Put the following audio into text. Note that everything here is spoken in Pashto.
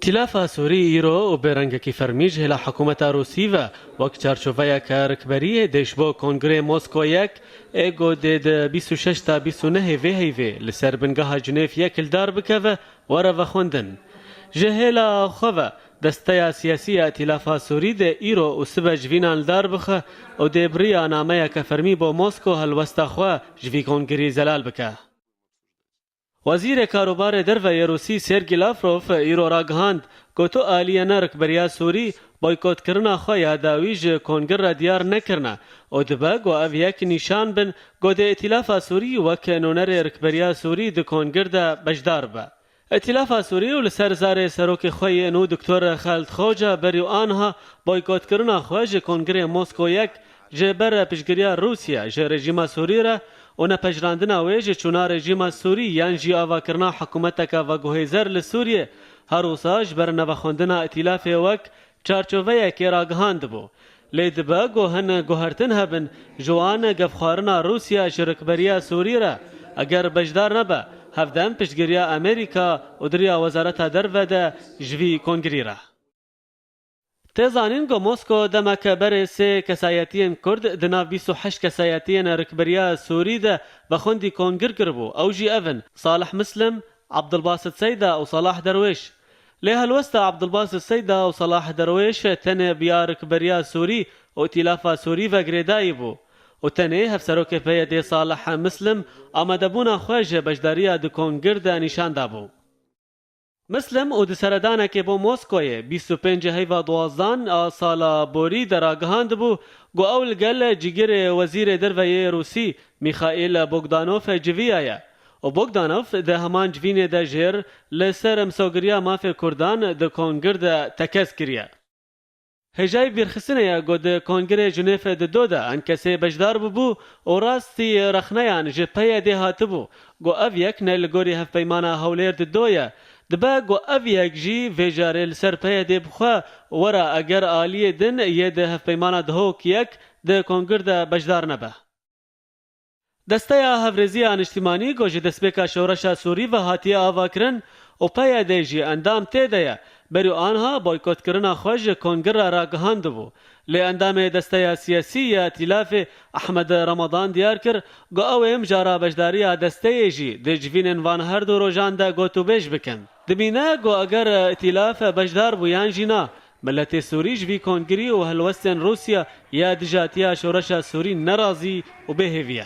ائتلاف سوری ایرو و برنگکی فرمیج هلا حکومت روسی و وقت چارچوبه که رکبری دیش با کنگره مسکو یک ایگو دید 26 تا 29 هیوی لسر بنگاه جنیف یک الدار بکوه وره و خوندن. جهلا خواه دسته سیاسی ائتلاف سوری ده ایرو و سبا جوینان الدار بخه و ده بریا نامه که فرمی با مسکو هلوستا خواه جوی کنگری زلال بکه. وزیر کاروبار دروی روسی سرگی لافروف ایرو را گهاند که تو آلیانه رکبریا سوری بایکوت کرنا خواه داویج کنگر را دیار نکرنا و دبا گو او یک نشان بن گو ده ائتلاف سوری وک نونر رکبریا سوری ده کنگر ده بجدار با. ائتلاف سوری و لسر زار سروک خواه نو دکتور خالد خوجه بریو آنها بایکوت کرنا خواه جه کنگر مسکو یک جه بر پشگریا روسیا جه رژیم سوری را و نپجراندنا ویج چونا رژیم سوری یان جی آوا کرنا حکومت کا و گوهیزر لسوریه هروساج بر نوخوندنا ائتلاف وک چارچوبه کی راگهاند بو لید با گوهن گوهرتن هبن جوان گفخارنا روسیا شرکبریا سوری را اگر بجدار نبا هفدم پشگریا امریکا و دریا وزارت دروده جوی کنگری را تزانین گو مسکو دمک بر سه کسایتین کرد دنا 28 کسایتین رکبریا سوری ده بخوندی کنگر کربو او جی اون صالح مسلم عبدالباسط سیده و صلاح درویش لها الوسطى عبدالباسط سیده و صلاح درویش تنه بیا رکبریا سوری و ائتلاف سوری و گریدایی بو و تنه هفسروک پیده صالح مسلم آمدبونا خواج بجداریا ده کنگر ده نشان دابو مسلم او د سردانه کې بو موسکوی 25 هیوا دوازدان سالا بوری دراگهاند بو گو اول گل جگر وزیر دروی روسی میخائیل بوگدانوف جویایا و بوگدانوف ده همان جوین ده جر لسر مسوگریا مافی کردان ده کنگر ده تکس کریا هجای بیرخصنه گو ده کنگر جنیف ده دو ده انکسی بجدار بو و راستی رخنیان جپای ده هاتبو گو او یک نلگوری هف پیمانا هولیر ده دویا دبا گو او یک جی ویجاره لسر پای ده بخوا ورا اگر آلی دن یه ده هف پیمانا دهوک یک ده کنگر ده بجدار نبه. دسته هفرزی انشتیمانی گو جی دسبکا شورش سوری و حاتی آوا کرن و پای ده جی اندام تیده بریو آنها بایکوت کرنا خوش کنگر را گهاند بو. لی اندام دسته سیاسی ائتلاف احمد رمضان دیار کر گو او ام جارا بجداری دسته جی ده جوینن وان هر دو روژان ده گو تو بیش بکن. دبینا گو اگر ائتلاف بجدار بو یان جینا ملت سوری جوی کنگری و هلوستن روسیا یا دجاتیا شورش سوری نرازی و بهویه.